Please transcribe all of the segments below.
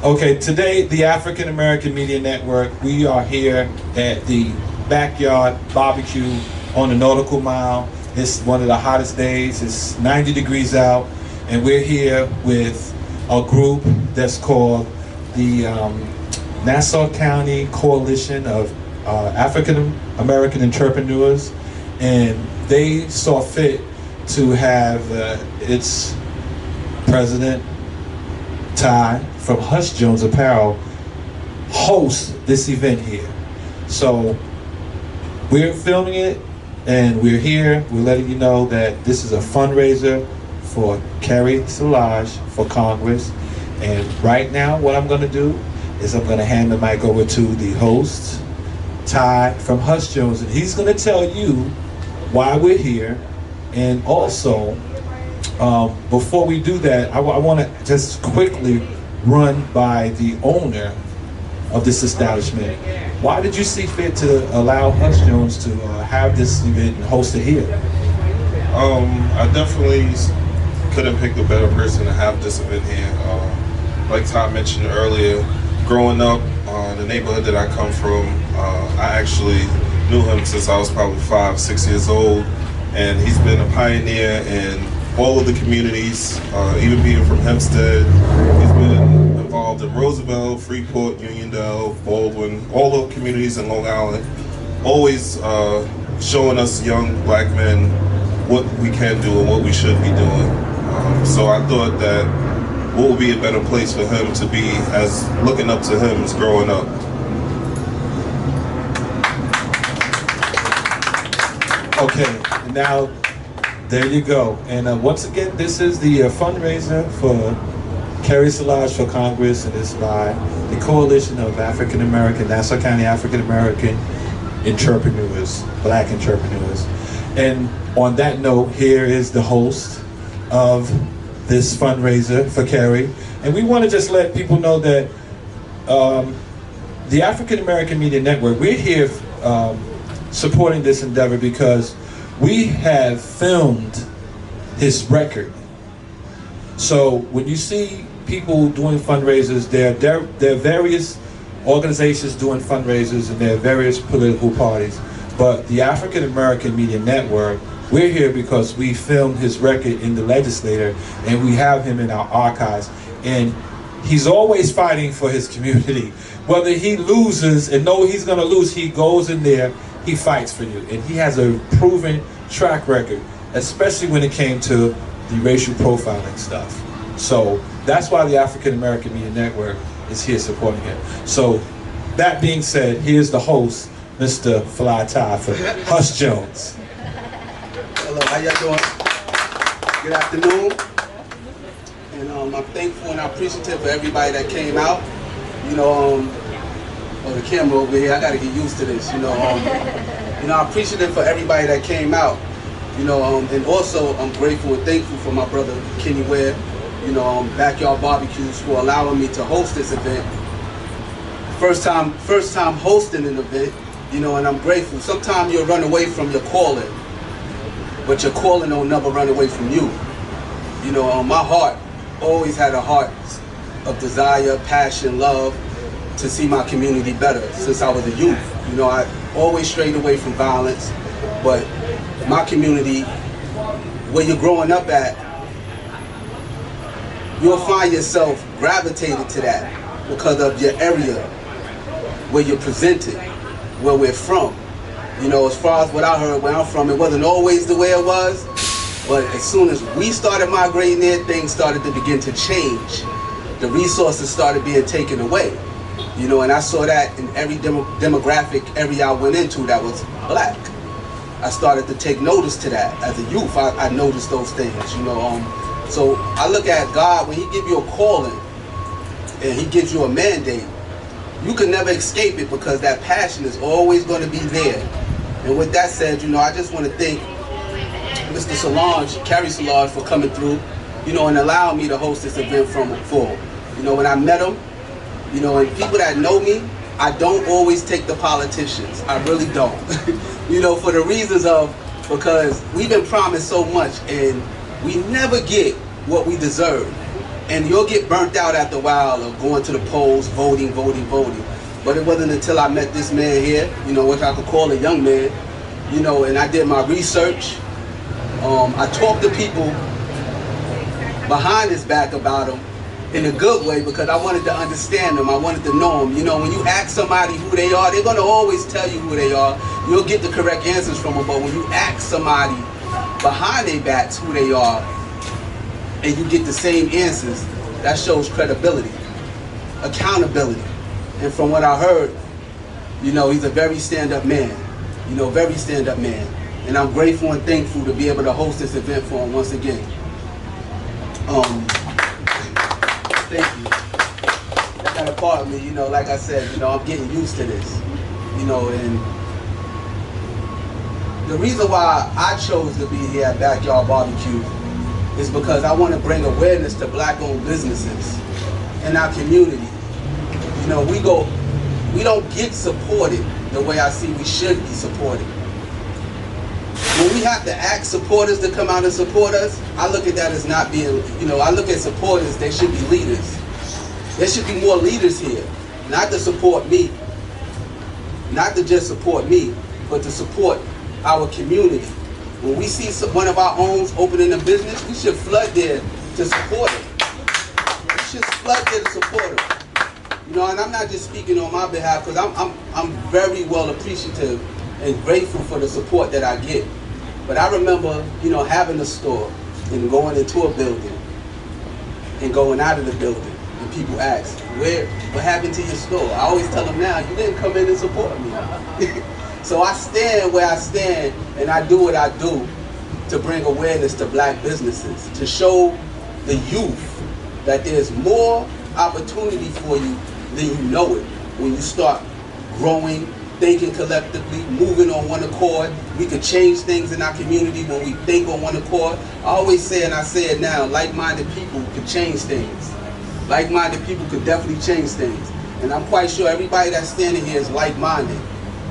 Okay, today, the African American Media Network, we are here at the Back Yard Bbq on the Nautical Mile. It's one of the hottest days. It's 90 degrees out, and we're here with a group that's called the Nassau County Coalition of African American Entrepreneurs, and they saw fit to have its president, Ty, from HushJones Apparel, host this event here. So we're filming it, and we're here. We're letting you know that this is a fundraiser for Carrie for Congress. And right now, what I'm going to do is I'm going to hand the mic over to the host, Ty from HushJones, and he's going to tell you why we're here. And also, before we do that, I want to just quickly run by the owner of this establishment. Why did you see fit to allow HushJones to have this event and host it here? I definitely couldn't pick a better person to have this event here. Like Todd mentioned earlier, growing up, the neighborhood that I come from, I actually knew him since I was probably 5, 6 years old, and he's been a pioneer in all of the communities, even being from Hempstead. He's been involved in Roosevelt, Freeport, Uniondale, Baldwin, all the communities in Long Island, always showing us young black men what we can do and what we should be doing. So I thought that what would be a better place for him to be as looking up to him as growing up. Okay, now there you go. And once again, this is the fundraiser for Carrie for Congress, and it's by the Coalition of African American, Nassau County African American Entrepreneurs, Black Entrepreneurs. And on that note, here is the host of this fundraiser for Carrie. And we want to just let people know that the African American Media Network, we're here supporting this endeavor because we have filmed his record. So when you see people doing fundraisers, there are various organizations doing fundraisers, and there are various political parties. But the African American Media Network, we're here because we filmed his record in the legislature, and we have him in our archives. And he's always fighting for his community. Whether he loses and know he's gonna lose, he goes in there, he fights for you. And he has a proven track record, especially when it came to the racial profiling stuff. So that's why the African American Media Network is here supporting him. So that being said, here's the host, Mr. Fly Ty for HushJones. Hello, how y'all doing? Good afternoon. And I'm thankful and appreciative for everybody that came out. You know, the camera over here, I gotta get used to this. I'm appreciative for everybody that came out. And also I'm grateful and thankful for my brother Kenny Webb, Back Yard Bbqs, for allowing me to host this event. First time hosting an event, and I'm grateful. Sometimes you'll run away from your calling, but your calling will never run away from you. My heart always had a heart of desire, passion, love to see my community better since I was a youth. I always strayed away from violence, but my community, where you're growing up at, you'll find yourself gravitated to that because of your area, where you're presented, where we're from. As far as what I heard where I'm from, it wasn't always the way it was, but as soon as we started migrating there, things started to begin to change. The resources started being taken away. And I saw that in every demographic area I went into that was black. I started to take notice to that. As a youth, I noticed those things, So I look at God, when he gives you a calling and he gives you a mandate, you can never escape it because that passion is always going to be there. And with that said, I just want to thank Mr. Carrie for coming through, and allowing me to host this event from full. When I met him, and people that know me, I don't always take the politicians. I really don't. For the reasons of, because we've been promised so much and we never get what we deserve. And you'll get burnt out after a while of going to the polls, voting. But it wasn't until I met this man here, you know, which I could call a young man, you know, and I did my research. I talked to people behind his back about him in a good way because I wanted to understand them. I wanted to know them. You know, when you ask somebody who they are, they're going to always tell you who they are. You'll get the correct answers from them. But when you ask somebody behind their backs who they are, and you get the same answers, that shows credibility, accountability. And from what I heard, you know, he's a very stand-up man, you know, very stand-up man. And I'm grateful and thankful to be able to host this event for him once again. Thank you. That got a part of me, you know, like I said, you know, I'm getting used to this, you know, and the reason why I chose to be here at Back Yard Bbq is because I want to bring awareness to black-owned businesses in our community. You know, we don't get supported the way I see we should be supported. When we have to ask supporters to come out and support us, I look at that as not being, you know, I look at supporters, they should be leaders. There should be more leaders here, not to support me, not to just support me, but to support our community. When we see one of our homes opening a business, we should flood there to support it. We should flood there to support it. You know, and I'm not just speaking on my behalf because I'm very well appreciative and grateful for the support that I get. But I remember, you know, having a store and going into a building and going out of the building, and people ask, what happened to your store? I always tell them now, you didn't come in and support me. So I stand where I stand, and I do what I do to bring awareness to black businesses, to show the youth that there's more opportunity for you than you know it. When you start growing, thinking collectively, moving on one accord, we can change things in our community when we think on one accord. I always say, and I say it now, like-minded people can change things. Like-minded people could definitely change things. And I'm quite sure everybody that's standing here is like-minded,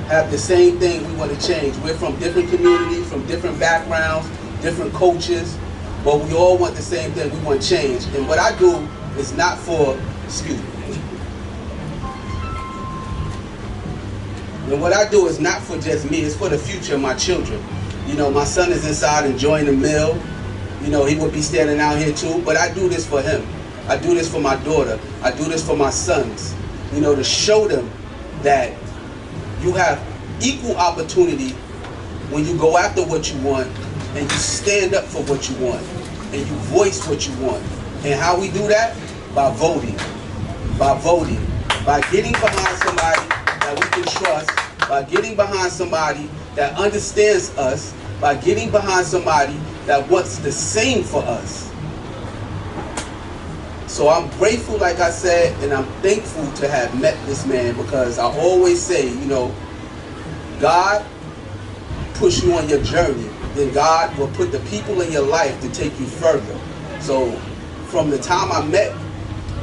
have the same thing we want to change. We're from different communities, from different backgrounds, different cultures, but we all want the same thing. We want change. And what I do is not for, excuse me. And what I do is not for just me, it's for the future of my children. You know, my son is inside enjoying the meal. You know, he would be standing out here too, but I do this for him. I do this for my daughter. I do this for my sons. You know, to show them that you have equal opportunity when you go after what you want and you stand up for what you want and you voice what you want. And how we do that? By voting. By voting. By getting behind somebody that we can trust, by getting behind somebody that understands us, by getting behind somebody that wants the same for us. So I'm grateful, like I said, and I'm thankful to have met this man, because I always say, you know, God push you on your journey, then God will put the people in your life to take you further. So from the time I met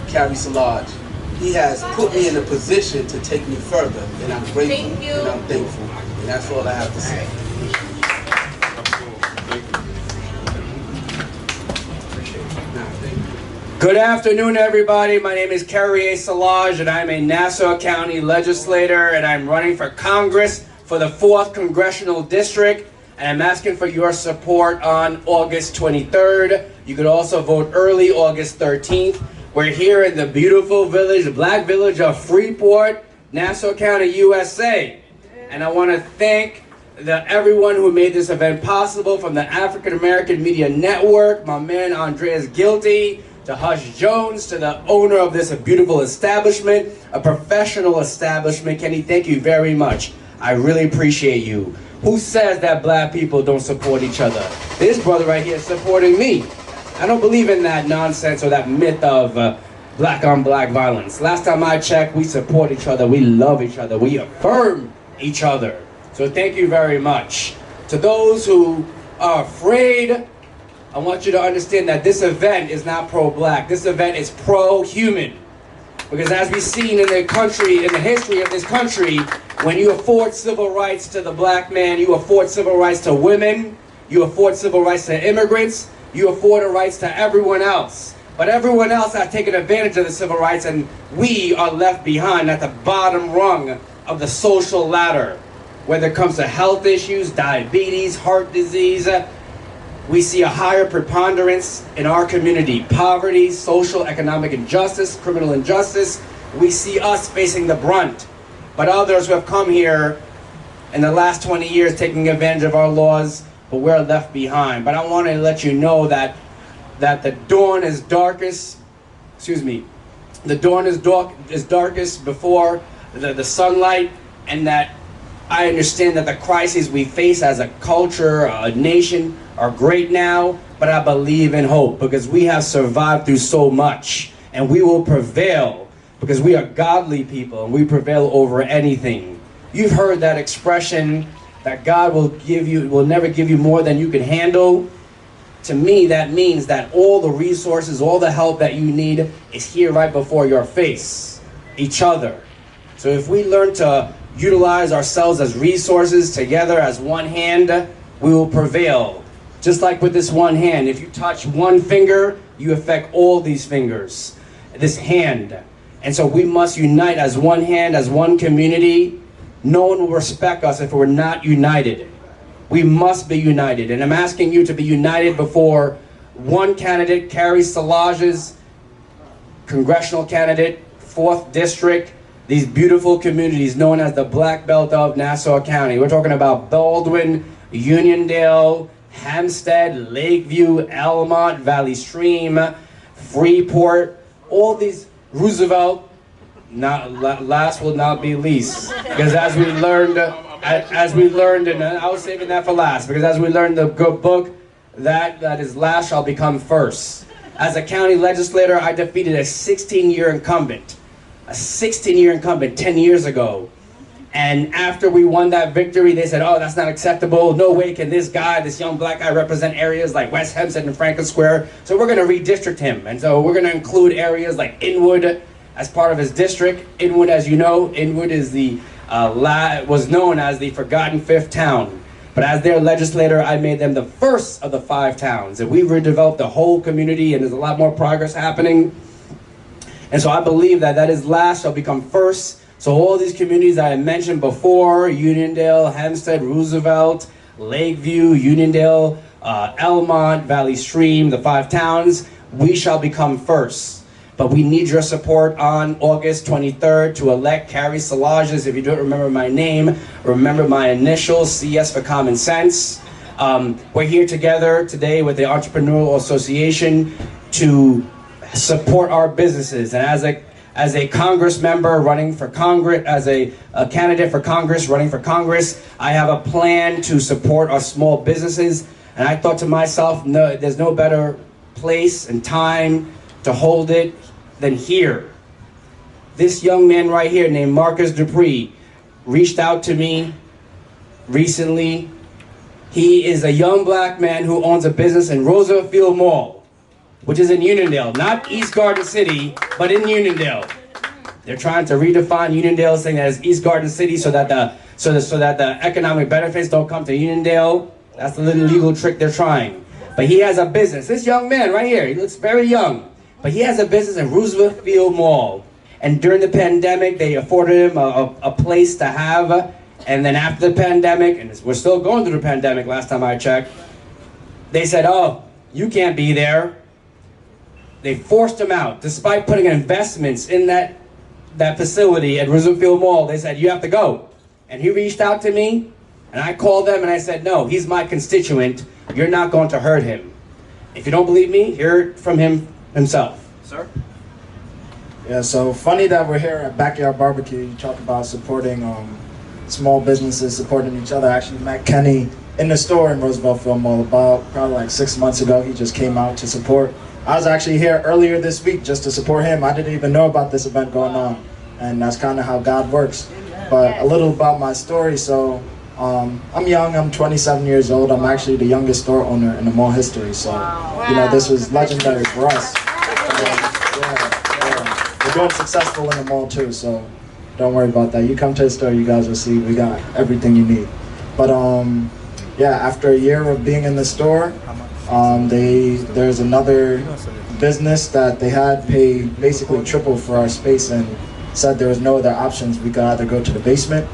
Carrie Solage, he has put me in a position to take me further, and I'm grateful and I'm thankful, and that's all I have to say. Good afternoon, everybody. My name is Carrie Solage, and I'm a Nassau County legislator, and I'm running for Congress for the 4th Congressional District, and I'm asking for your support on August 23rd. You could also vote early, August 13th. We're here in the beautiful village, the Black Village of Freeport, Nassau County, USA. And I want to thank everyone who made this event possible, from the African American Media Network, my man Andreas Gilty, to HushJones, to the owner of this beautiful establishment, a professional establishment. Kenny, thank you very much. I really appreciate you. Who says that black people don't support each other? This brother right here is supporting me. I don't believe in that nonsense or that myth of black on black violence. Last time I checked, we support each other, we love each other, we affirm each other. So thank you very much. To those who are afraid, I want you to understand that this event is not pro-black. This event is pro-human. Because as we've seen in the country, in the history of this country, when you afford civil rights to the black man, you afford civil rights to women, you afford civil rights to immigrants, you afford the rights to everyone else. But everyone else has taken advantage of the civil rights, and we are left behind at the bottom rung of the social ladder. Whether it comes to health issues, diabetes, heart disease, we see a higher preponderance in our community. Poverty, social, economic injustice, criminal injustice. We see us facing the brunt. But others who have come here in the last 20 years taking advantage of our laws, but we're left behind. But I want to let you know that the dawn is darkest, the dawn is darkest before the sunlight, and that I understand that the crises we face as a culture, a nation, are great now, but I believe in hope because we have survived through so much, and we will prevail because we are godly people and we prevail over anything. You've heard that expression that God will never give you more than you can handle. To me, that means that all the resources, all the help that you need is here right before your face, each other. So if we learn to utilize ourselves as resources together as one hand, we will prevail. Just like with this one hand, if you touch one finger, you affect all these fingers, this hand. And so we must unite as one hand, as one community. No one will respect us if we're not united. We must be united, and I'm asking you to be united before one candidate, Carrie Solages, congressional candidate, 4th District, these beautiful communities known as the Black Belt of Nassau County. We're talking about Baldwin, Uniondale, Hempstead, Lakeview, Almont, Valley Stream, Freeport, all these, Roosevelt, last will not be least, because as we learned, and I was saving that for last, because as we learned the good book, that is last shall become first. As a county legislator, I defeated a 16-year incumbent 10 years ago. And after we won that victory, they said, oh, that's not acceptable. No way can this young black guy represent areas like West Hempstead and Franklin Square. So we're going to redistrict him. And so we're going to include areas like Inwood as part of his district. Inwood, as you know, Inwood is was known as the forgotten 5th town. But as their legislator, I made them the first of the 5 towns. And we redeveloped the whole community, and there's a lot more progress happening. And so I believe that is last shall become first. So all these communities that I mentioned before, Uniondale, Hempstead, Roosevelt, Lakeview, Uniondale, Almont, Valley Stream, the 5 towns, we shall become first. But we need your support on August 23rd to elect Carrie Solages. If you don't remember my name, remember my initials, CS for Common Sense. We're here together today with the Entrepreneurial Association to support our businesses. And as a Congress member running for Congress, as a candidate for Congress running for Congress, I have a plan to support our small businesses. And I thought to myself, no, there's no better place and time to hold it than here. This young man right here named Marcus Dupree reached out to me recently. He is a young black man who owns a business in Roosevelt Field Mall, which is in Uniondale, not East Garden City, but in Uniondale. They're trying to redefine Uniondale, saying that it's East Garden City so that the economic benefits don't come to Uniondale. That's the little legal trick they're trying. But he has a business. This young man right here, he looks very young, but he has a business in Roosevelt Field Mall. And during the pandemic, they afforded him a place to have. And then after the pandemic, and we're still going through the pandemic last time I checked, they said, oh, you can't be there. They forced him out. Despite putting investments in that facility at Roosevelt Field Mall, they said, you have to go. And he reached out to me, and I called them and I said, no, he's my constituent. You're not going to hurt him. If you don't believe me, hear it from him himself. Sir? Yeah, so funny that we're here at Back Yard Bbq. You talk about supporting small businesses, supporting each other. I actually met Kenny in the store in Roosevelt Field Mall about probably like 6 months ago. He just came out to support. I was actually here earlier this week just to support him. I didn't even know about this event going on, and that's kind of how God works. But a little about my story. So I'm young, I'm 27 years old. I'm actually the youngest store owner in the mall history. So, you know, this was legendary for us. We're doing successful in the mall too, so don't worry about that. You come to the store, you guys will see we got everything you need. But yeah, after a year of being in the store, there's another business that they had pay basically triple for our space and said there was no other options. We could either go to the basement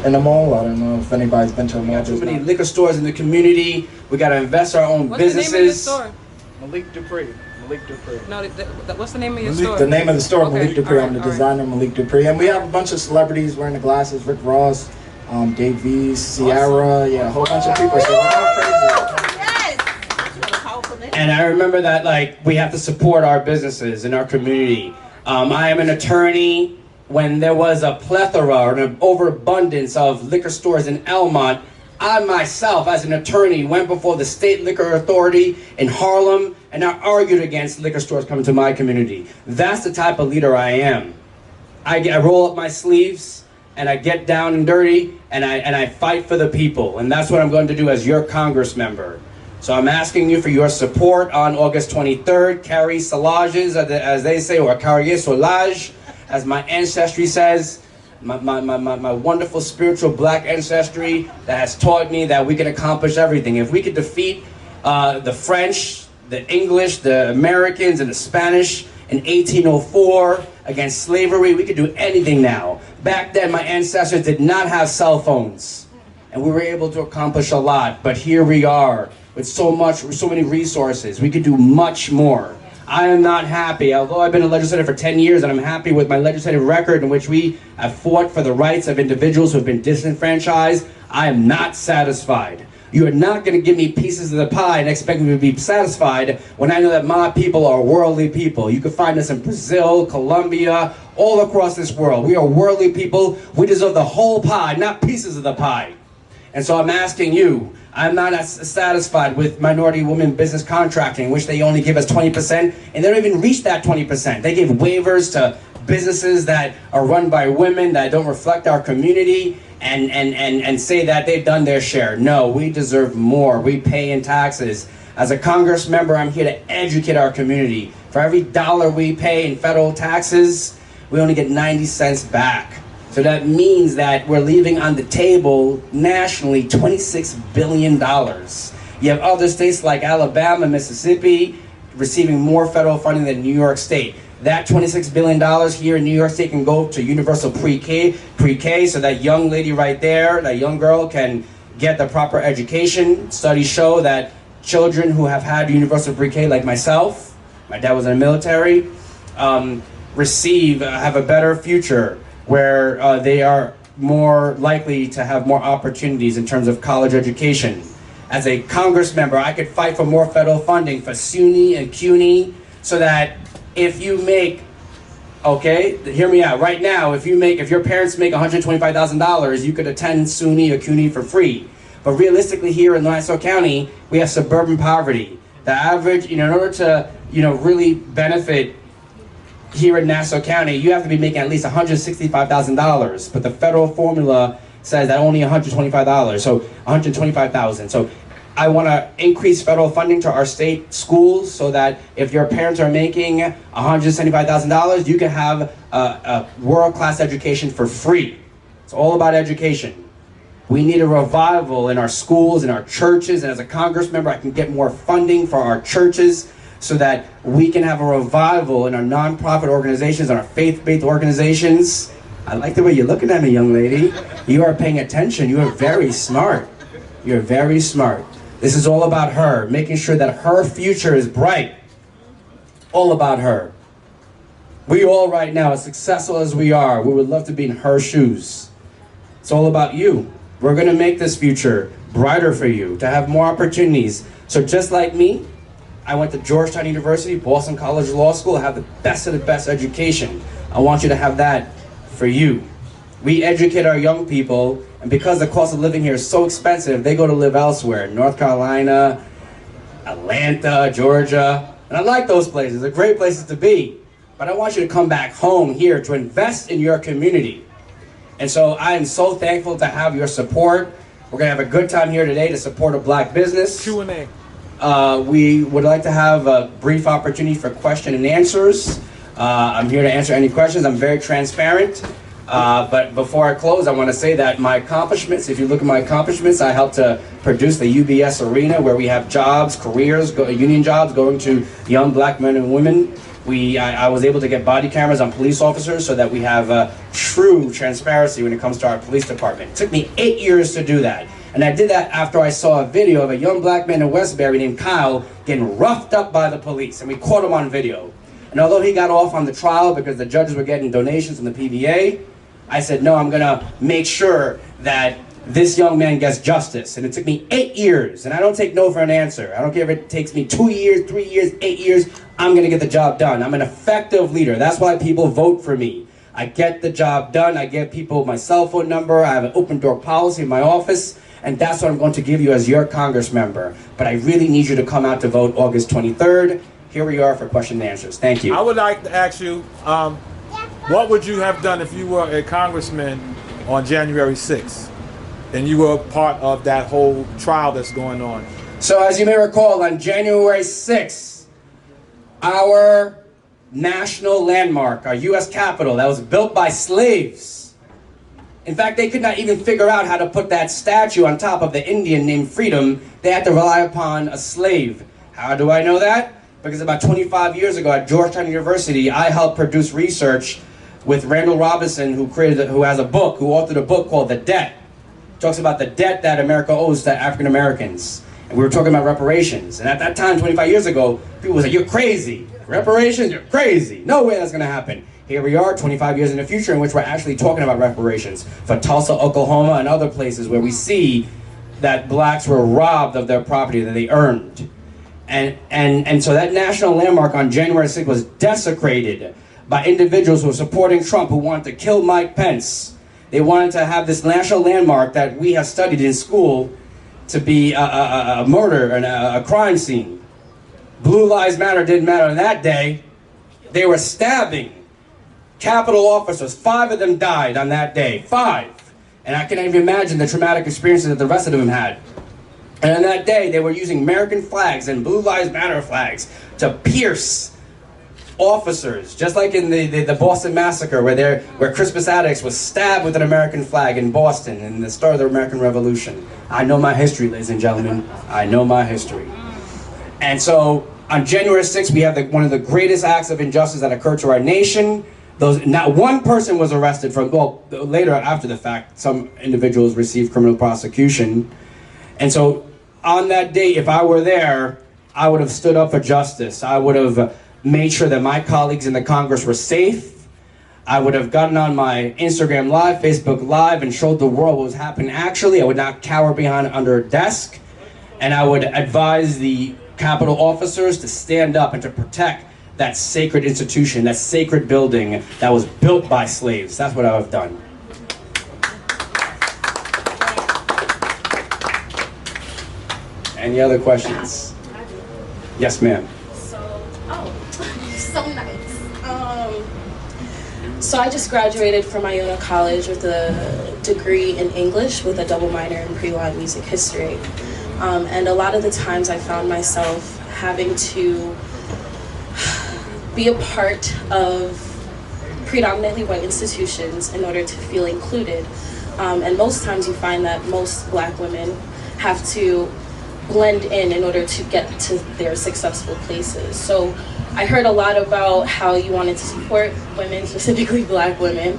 in the mall. I don't know if anybody's been to a mall. Too many liquor stores in the community. We got to invest our own businesses. What's the name of your store? Malik Dupree. Malik Dupree. No, what's the name of your store? The name of the store, Okay, Malik Dupree. all I'm the right, all designer, Malik Dupree. And we have a bunch of celebrities wearing the glasses. Rick Ross, Dave V, Sierra, yeah, a whole bunch of people. So we're all crazy. And I remember that, like, we have to support our businesses in our community. I am an attorney. When there was a plethora or an overabundance of liquor stores in Elmont, I myself, as an attorney, went before the State Liquor Authority in Harlem, and I argued against liquor stores coming to my community. That's the type of leader I am. I roll up my sleeves, and I get down and dirty, and I fight for the people. And that's what I'm going to do as your Congress member. So I'm asking you for your support on August 23rd. Carrie solages, as they say, or carrie solage, as my ancestry says. My wonderful spiritual black ancestry that has taught me that we can accomplish everything. If we could defeat the French, the English, the Americans, and the Spanish in 1804 against slavery, we could do anything now. Back then, my ancestors did not have cell phones, and we were able to accomplish a lot. But here we are with so many resources. We could do much more. I am not happy, although I've been a legislator for 10 years, and I'm happy with my legislative record in which we have fought for the rights of individuals who have been disenfranchised. I am not satisfied. You are not going to give me pieces of the pie and expect me to be satisfied when I know that my people are worldly people. You can find us in Brazil, Colombia, all across this world. We are worldly people. We deserve the whole pie, not pieces of the pie. And so I'm asking you, I'm not satisfied with minority women business contracting, which they only give us 20%, and they don't even reach that 20%. They give waivers to businesses that are run by women that don't reflect our community and say that they've done their share. No, we deserve more. We pay in taxes. As a Congress member, I'm here to educate our community. For every dollar we pay in federal taxes, we only get 90 cents back. So that means that we're leaving on the table nationally $26 billion. You have other states like Alabama, Mississippi receiving more federal funding than New York State. That $26 billion here in New York State can go to universal pre-K, so that young lady right there, that young girl, can get the proper education. Studies show that children who have had universal pre-K, like myself, my dad was in the military, have a better future, where they are more likely to have more opportunities in terms of college education. As a Congress member, I could fight for more federal funding for SUNY and CUNY, so that if you make, okay, hear me out, right now, if your parents make $125,000, you could attend SUNY or CUNY for free. But realistically, here in Nassau County, we have suburban poverty. The average, in order to, really benefit here in Nassau County, you have to be making at least $165,000, but the federal formula says that only $125, so $125,000. So I want to increase federal funding to our state schools so that if your parents are making $175,000, you can have a world-class education for free. It's all about education. We need a revival in our schools, in our churches, and as a Congress member, I can get more funding for our churches, so that we can have a revival in our nonprofit organizations and our faith-based organizations. I like the way you're looking at me, young lady. You are paying attention. You are very smart. You're very smart. This is all about her, making sure that her future is bright. All about her. We all right now, as successful as we are, we would love to be in her shoes. It's all about you. We're going to make this future brighter for you, to have more opportunities. So just like me, I went to Georgetown University, Boston College Law School. I have the best of the best education. I want you to have that for you. We educate our young people, and because the cost of living here is so expensive, they go to live elsewhere. North Carolina, Atlanta, Georgia. And I like those places. They're great places to be. But I want you to come back home here to invest in your community. And so I am so thankful to have your support. We're going to have a good time here today to support a black business. Q&A. We would like to have a brief opportunity for question and answers. I'm here to answer any questions. I'm very transparent. But before I close, I want to say that my accomplishments, if you look at my accomplishments, I helped to produce the UBS Arena, where we have jobs, careers, union jobs going to young black men and women. I was able to get body cameras on police officers so that we have true transparency when it comes to our police department. It took me 8 years to do that. And I did that after I saw a video of a young black man in Westbury named Kyle getting roughed up by the police, and we caught him on video. And although he got off on the trial because the judges were getting donations from the PVA, I said, no, I'm gonna make sure that this young man gets justice. And it took me 8 years, and I don't take no for an answer. I don't care if it takes me 2 years, 3 years, 8 years, I'm gonna get the job done. I'm an effective leader. That's why people vote for me. I get the job done. I give people my cell phone number. I have an open door policy in my office, and that's what I'm going to give you as your Congress member. But I really need you to come out to vote August 23rd. Here we are for question and answers. Thank you. I would like to ask you, what would you have done if you were a congressman on January 6th and you were part of that whole trial that's going on? So as you may recall, on January 6th, our national landmark, our U.S. Capitol, that was built by slaves. In fact, they could not even figure out how to put that statue on top of the Indian named Freedom. They had to rely upon a slave. How do I know that? Because about 25 years ago at Georgetown University, I helped produce research with Randall Robinson, who has a book, who authored a book called The Debt. It talks about the debt that America owes to African Americans. And we were talking about reparations. And at that time, 25 years ago, people would say, you're crazy. Reparations, you're crazy. No way that's gonna happen. Here we are, 25 years in the future, in which we're actually talking about reparations for Tulsa, Oklahoma, and other places where we see that blacks were robbed of their property that they earned. And so that national landmark on January 6th was desecrated by individuals who were supporting Trump, who wanted to kill Mike Pence. They wanted to have this national landmark that we have studied in school to be a murder and a crime scene. Blue Lives Matter didn't matter on that day. They were stabbing Capitol officers. 5 of them died on that day. 5. And I can't even imagine the traumatic experiences that the rest of them had. And on that day, they were using American flags and Blue Lives Matter flags to pierce officers, just like in the Boston Massacre, where Crispus Attucks was stabbed with an American flag in Boston in the start of the American Revolution. I know my history, ladies and gentlemen. I know my history. And so on January 6th, we have one of the greatest acts of injustice that occurred to our nation. Not one person was arrested later after the fact, some individuals received criminal prosecution. And so on that day, if I were there, I would have stood up for justice. I would have made sure that my colleagues in the Congress were safe. I would have gotten on my Instagram Live, Facebook Live, and showed the world what was happening actually. I would not cower under a desk. And I would advise the Capitol officers to stand up and to protect that sacred institution, that sacred building that was built by slaves. That's what I would have done. Any other questions? Yes, ma'am. So nice. So I just graduated from Iona College with a degree in English with a double minor in pre-law and music history. And a lot of the times I found myself having to be a part of predominantly white institutions in order to feel included. And most times you find that most black women have to blend in order to get to their successful places. So I heard a lot about how you wanted to support women, specifically black women.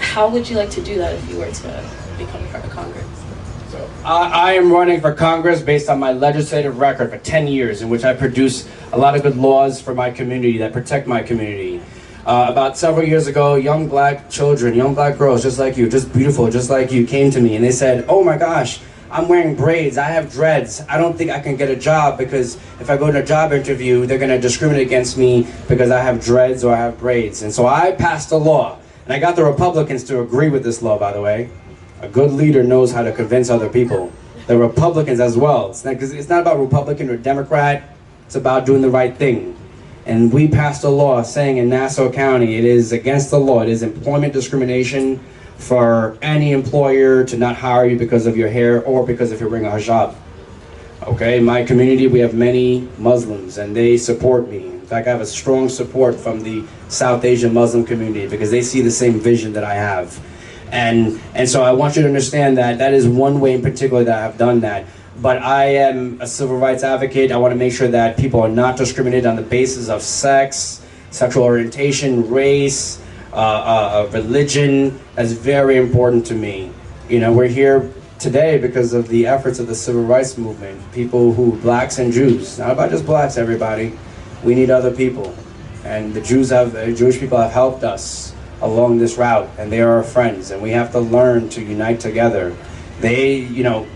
How would you like to do that if you were to become part of Congress? I am running for Congress based on my legislative record for 10 years, in which I produce a lot of good laws for my community that protect my community. About several years ago, young black children, young black girls just like you, just beautiful, just like you, came to me and they said, oh my gosh, I'm wearing braids, I have dreads, I don't think I can get a job because if I go to a job interview, they're gonna discriminate against me because I have dreads or I have braids. And so I passed a law, and I got the Republicans to agree with this law, by the way. A good leader knows how to convince other people. The Republicans as well. It's not about Republican or Democrat, it's about doing the right thing. And we passed a law saying in Nassau County, it is against the law, it is employment discrimination for any employer to not hire you because of your hair or because if you're wearing a hijab. Okay, in my community we have many Muslims and they support me. fact, I have a strong support from the South Asian Muslim community because they see the same vision that I have. And so I want you to understand that that is one way in particular that I've done that. But I am a civil rights advocate. I want to make sure that people are not discriminated on the basis of sex, sexual orientation, race, religion. That's very important to me. You know, we're here today because of the efforts of the civil rights movement. People who, blacks and Jews, not about just blacks, everybody. We need other people. And the Jewish people have helped us along this route, and they are our friends, and we have to learn to unite together. They, you know,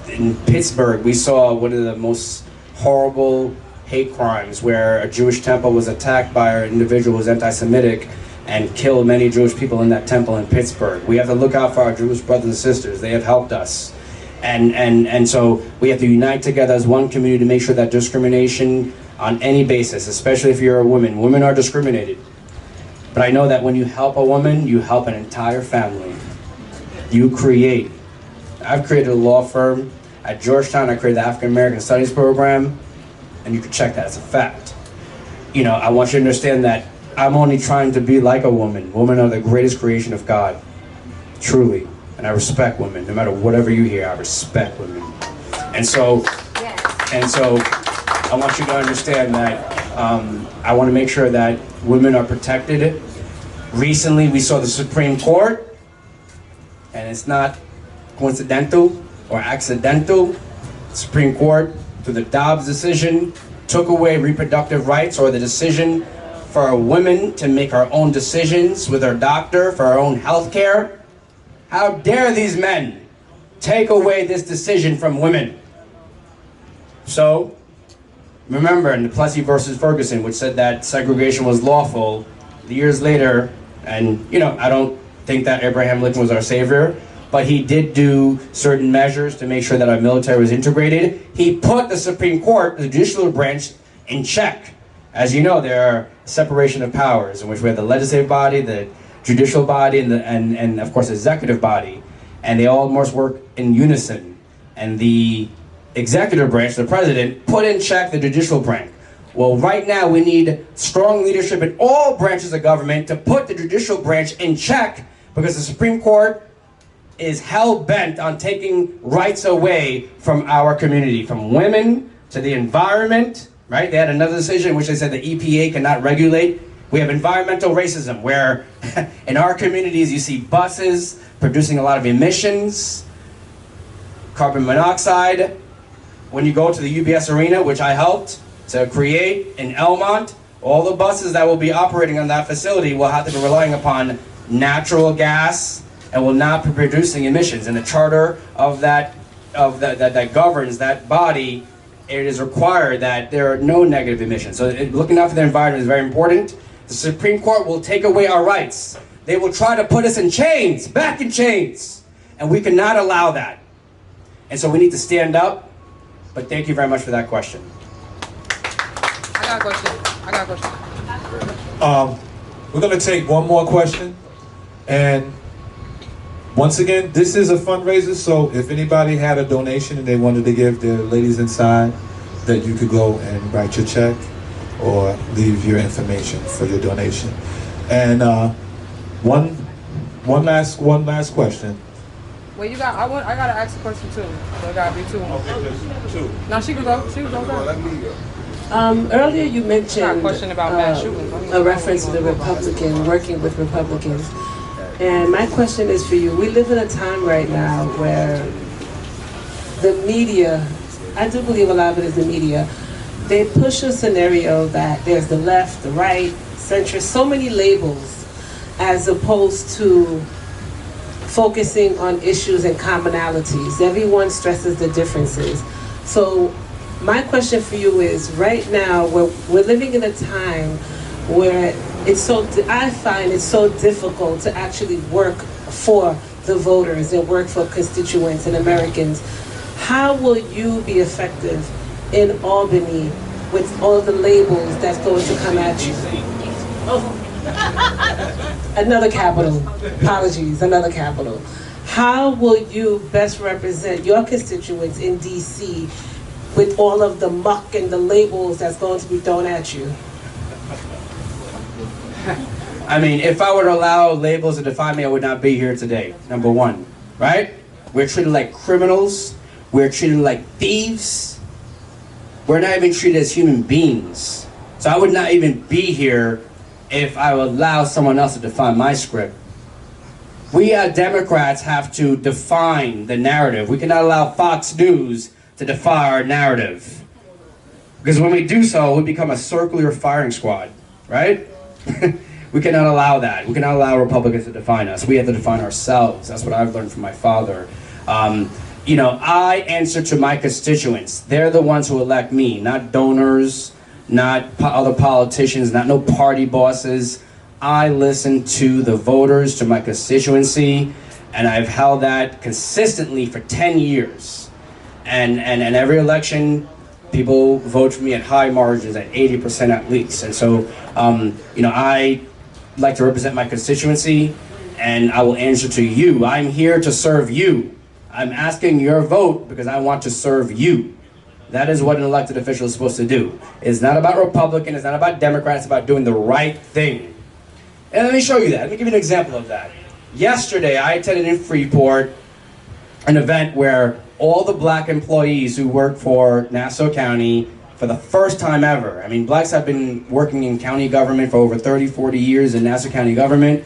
in Pittsburgh, we saw one of the most horrible hate crimes where a Jewish temple was attacked by an individual who was anti-Semitic and killed many Jewish people in that temple in Pittsburgh. We have to look out for our Jewish brothers and sisters. They have helped us. And so we have to unite together as one community to make sure that discrimination on any basis, especially if you're a woman, women are discriminated. But I know that when you help a woman, you help an entire family. You create. I've created a law firm. At Georgetown, I created the African American Studies program, and you can check that as a fact. You know, I want you to understand that I'm only trying to be like a woman. Women are the greatest creation of God, truly. And I respect women. No matter whatever you hear, I respect women. And so I want you to understand that I want to make sure that women are protected. Recently, we saw the Supreme Court, and it's not coincidental or accidental. The Supreme Court, through the Dobbs decision, took away reproductive rights or the decision for a woman to make her own decisions with her doctor for her own health care. How dare these men take away this decision from women? So, remember in the Plessy versus Ferguson, which said that segregation was lawful, years later, and you know, I don't think that Abraham Lincoln was our savior, but he did do certain measures to make sure that our military was integrated. He put the Supreme Court, the judicial branch, in check. As you know, there are separation of powers in which we have the legislative body, the judicial body, and of course the executive body, and they all must work in unison. And the executive branch, the president, put in check the judicial branch. Well, right now we need strong leadership in all branches of government to put the judicial branch in check, because the Supreme Court is hell-bent on taking rights away from our community, from women to the environment, right? They had another decision in which they said the EPA cannot regulate. We have environmental racism, where in our communities you see buses producing a lot of emissions, carbon monoxide. When you go to the UBS Arena, which I helped to create in Elmont, all the buses that will be operating on that facility will have to be relying upon natural gas and will not be producing emissions. And the charter of that governs that body, it is required that there are no negative emissions. So looking out for the environment is very important. The Supreme Court will take away our rights. They will try to put us in chains, back in chains. And we cannot allow that. And so we need to stand up. But thank you very much for that question. I got a question. We're going to take one more question. And once again, this is a fundraiser, so if anybody had a donation and they wanted to give the ladies inside, that you could go and write your check or leave your information for your donation. And one last question. Well, I gotta ask a question too. So it gotta be two. Okay, two. No, she can go. She can go. Let me go. Earlier you mentioned A question about mass shootings. a reference to the Republican, working with Republicans. And my question is for you. We live in a time right now where the media, I do believe a lot of it is the media, they push a scenario that there's the left, the right, centrist, so many labels, as opposed to focusing on issues and commonalities. Everyone stresses the differences. So my question for you is, right now we're living in a time where I find it's so difficult to actually work for the voters and work for constituents and Americans. How will you be effective in Albany with all the labels that's going to come at you? Oh. Another capital. Apologies, another capital. How will you best represent your constituents in DC with all of the muck and the labels that's going to be thrown at you? I mean, if I were to allow labels to define me, I would not be here today, number one, right? We're treated like criminals. We're treated like thieves. We're not even treated as human beings. So I would not even be here if I would allow someone else to define my script. We as Democrats have to define the narrative. We cannot allow Fox News to define our narrative. Because when we do so, we become a circular firing squad, right? We cannot allow that. We cannot allow Republicans to define us. We have to define ourselves. That's what I've learned from my father. You know, I answer to my constituents. They're the ones who elect me, not donors, not other politicians, not no party bosses. I listen to the voters, to my constituency, and I've held that consistently for 10 years. And every election, people vote for me at high margins, at 80% at least. And so, you know, I like to represent my constituency, and I will answer to you. I'm here to serve you. I'm asking your vote because I want to serve you. That is what an elected official is supposed to do. It's not about Republican, it's not about Democrat, it's about doing the right thing. And let me show you that. Let me give you an example of that. Yesterday, I attended in Freeport an event where all the black employees who work for Nassau County for the first time ever. I mean, blacks have been working in county government for over 30, 40 years in Nassau County government.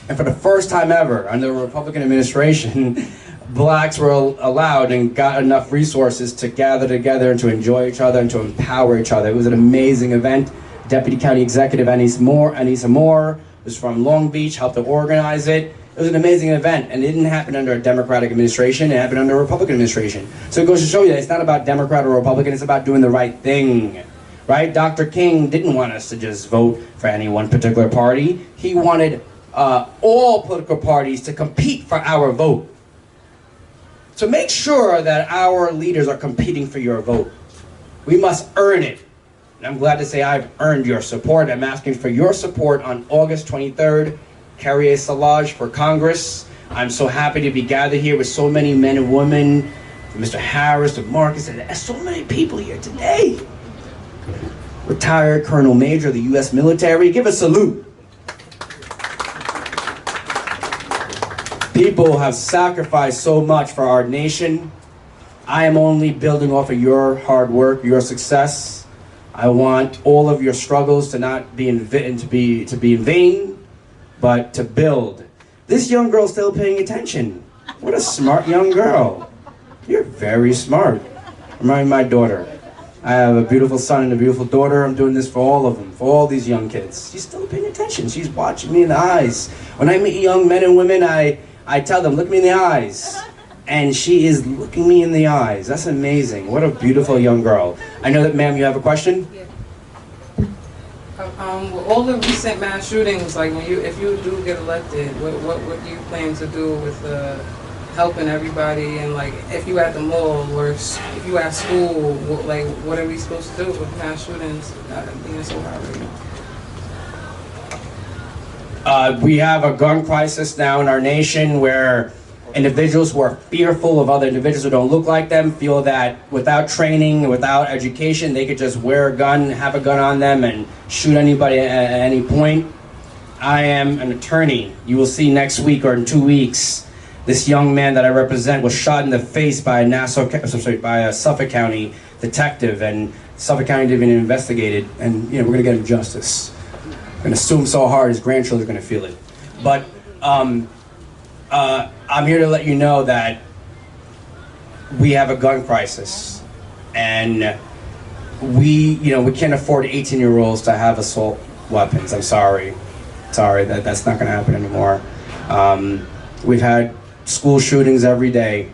And for the first time ever, under a Republican administration, blacks were allowed and got enough resources to gather together and to enjoy each other and to empower each other. It was an amazing event. Deputy County Executive Anissa Moore was from Long Beach, helped to organize it. It was an amazing event, and it didn't happen under a Democratic administration, it happened under a Republican administration. So it goes to show you that it's not about Democrat or Republican, it's about doing the right thing, right? Dr. King didn't want us to just vote for any one particular party. He wanted all political parties to compete for our vote. So make sure that our leaders are competing for your vote. We must earn it. And I'm glad to say I've earned your support. I'm asking for your support on August 23rd. Carrie Solage for Congress. I'm so happy to be gathered here with so many men and women, from Mr. Harris to Marcus, and so many people here today. Retired Colonel Major of the U.S. military, give a salute. People have sacrificed so much for our nation. I am only building off of your hard work, your success. I want all of your struggles to not be in vain, but to build. This young girl's still paying attention. What a smart young girl. You're very smart. Remind my daughter. I have a beautiful son and a beautiful daughter. I'm doing this for all of them, for all these young kids. She's still paying attention. She's watching me in the eyes. When I meet young men and women, I tell them, look me in the eyes. And she is looking me in the eyes. That's amazing. What a beautiful young girl. I know that, ma'am, you have a question? Yeah. With all the recent mass shootings, like if you do get elected, what do you plan to do with helping everybody? And like if you at the mall or if you at school, what are we supposed to do with mass shootings being so high right now? We have a gun crisis now in our nation where individuals who are fearful of other individuals who don't look like them feel that without training, without education, they could just wear a gun, have a gun on them, and shoot anybody at any point. I am an attorney. You will see next week or in 2 weeks, this young man that I represent was shot in the face by a Suffolk County detective, and Suffolk County didn't even investigate it, and we're gonna get him justice. We're gonna sue him so hard his grandchildren are gonna feel it. But I'm here to let you know that we have a gun crisis, and we can't afford 18-year-olds to have assault weapons. I'm sorry, that's not going to happen anymore. We've had school shootings every day.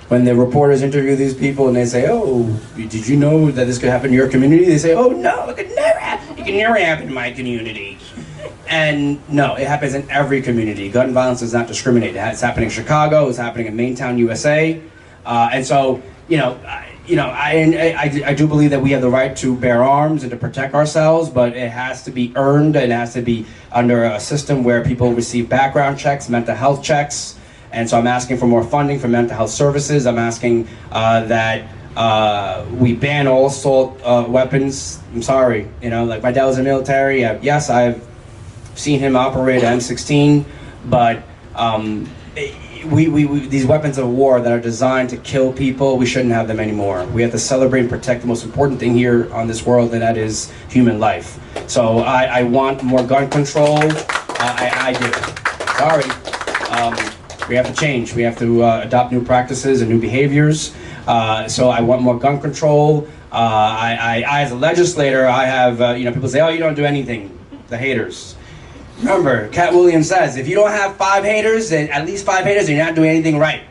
When the reporters interview these people and they say, "Oh, did you know that this could happen in your community?" They say, "Oh no, it could never happen. It can never happen in my community." And no, it happens in every community. Gun violence does not discriminate. It's happening in Chicago. It's happening in Maintown, USA. And so, I do believe that we have the right to bear arms and to protect ourselves, but it has to be earned, and it has to be under a system where people receive background checks, mental health checks. And so I'm asking for more funding for mental health services. I'm asking that We ban all assault weapons. I'm sorry, you know, like my dad was in the military. Yes, I've seen him operate an M16, but these weapons of war that are designed to kill people, we shouldn't have them anymore. We have to celebrate and protect the most important thing here on this world, and that is human life. So I want more gun control. I do. Sorry. We have to change. We have to adopt new practices and new behaviors. So I want more gun control. I as a legislator, I have, you know, people say, oh, you don't do anything. The haters. Remember, Cat Williams says, if you don't have 5 haters, then at least 5 haters, you're not doing anything right.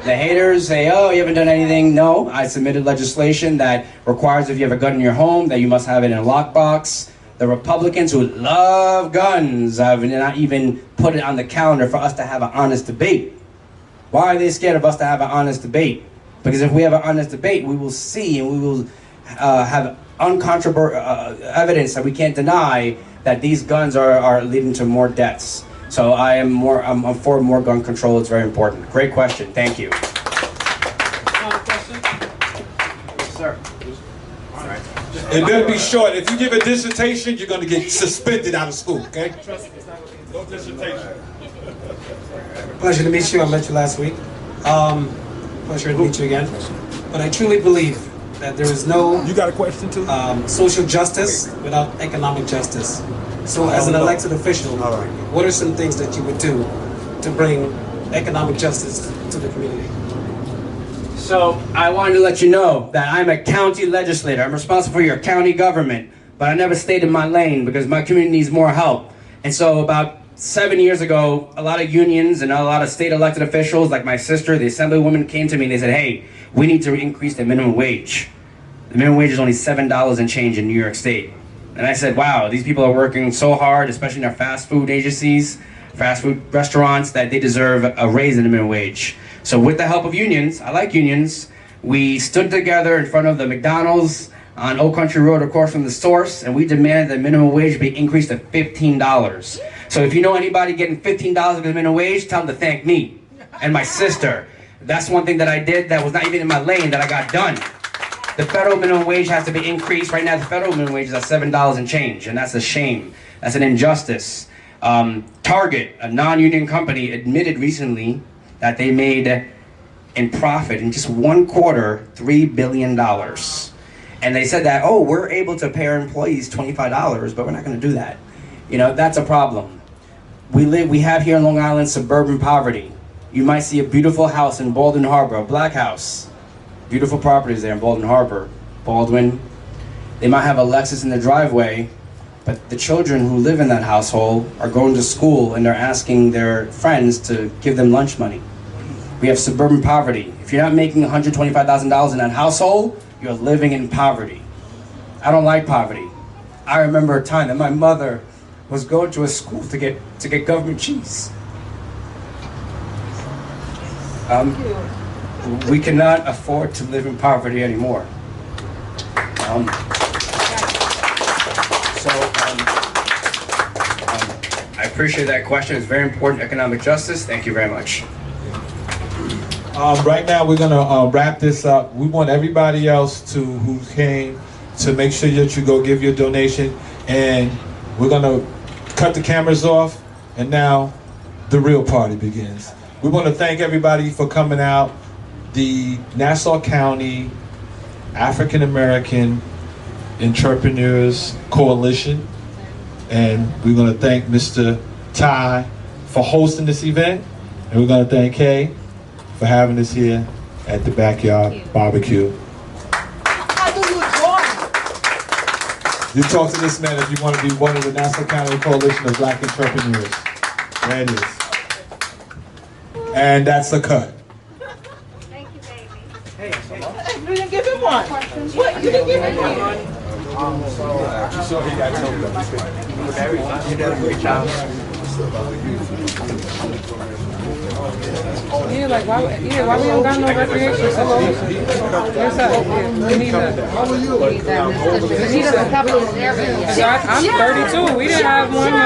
The haters say, oh, you haven't done anything. No, I submitted legislation that requires if you have a gun in your home that you must have it in a lockbox. The Republicans who love guns have not even put it on the calendar for us to have an honest debate. Why are they scared of us to have an honest debate? Because if we have an honest debate, we will see and we will have uncontroversial evidence that we can't deny that these guns are leading to more deaths. So I'm for more gun control. It's very important. Great question. Thank you. Question? Sir. It better be short. If you give a dissertation, you're going to get suspended out of school, okay? No dissertation. Pleasure to meet you. I met you last week. Pleasure to meet you again. But I truly believe that there is no You got a question too? social justice without economic justice. So as an elected official, what are some things that you would do to bring economic justice to the community? So I wanted to let you know that I'm a county legislator. I'm responsible for your county government, but I never stayed in my lane because my community needs more help. And so about 7 years ago, a lot of unions and a lot of state elected officials, like my sister, the assemblywoman, came to me and they said, hey, we need to increase the minimum wage. The minimum wage is only $7 and change in New York State. And I said, wow, these people are working so hard, especially in our fast food agencies, fast food restaurants, that they deserve a raise in the minimum wage. So with the help of unions, I like unions, we stood together in front of the McDonald's on Old Country Road across from the Source, and we demanded that minimum wage be increased to $15. So if you know anybody getting $15 of the minimum wage, tell them to thank me and my sister. That's one thing that I did that was not even in my lane that I got done. The federal minimum wage has to be increased. Right now, the federal minimum wage is at $7 and change, and that's a shame. That's an injustice. Target, a non-union company, admitted recently that they made in profit in just 1 quarter, $3 billion. And they said that, oh, we're able to pay our employees $25, but we're not going to do that. You know, that's a problem. We have here in Long Island suburban poverty. You might see a beautiful house in Baldwin Harbor, a black house. Beautiful properties there in Baldwin Harbor, Baldwin. They might have a Lexus in the driveway, but the children who live in that household are going to school and they're asking their friends to give them lunch money. We have suburban poverty. If you're not making $125,000 in that household, you're living in poverty. I don't like poverty. I remember a time that my mother was going to a school to get government cheese. We cannot afford to live in poverty anymore. I appreciate that question. It's very important, economic justice. Thank you very much. Right now, we're gonna wrap this up. We want everybody else who came to make sure that you go give your donation, and we're gonna cut the cameras off, and now the real party begins. We want to thank everybody for coming out. The Nassau County African American Entrepreneurs Coalition, and we're going to thank Mr. Ty for hosting this event, and we're going to thank Kay for having us here at the Backyard Bbq. You talk to this man if you want to be one of the Nassau County Coalition of Black Entrepreneurs. There it is. And that's a cut. Thank you, baby. You didn't give him one. What? You didn't give him one. You saw he got choked up. You did a great job. Yeah, like why we don't got no recreation facilities? Where's that? We need that. He doesn't cover this area. I'm 32. We didn't have one when I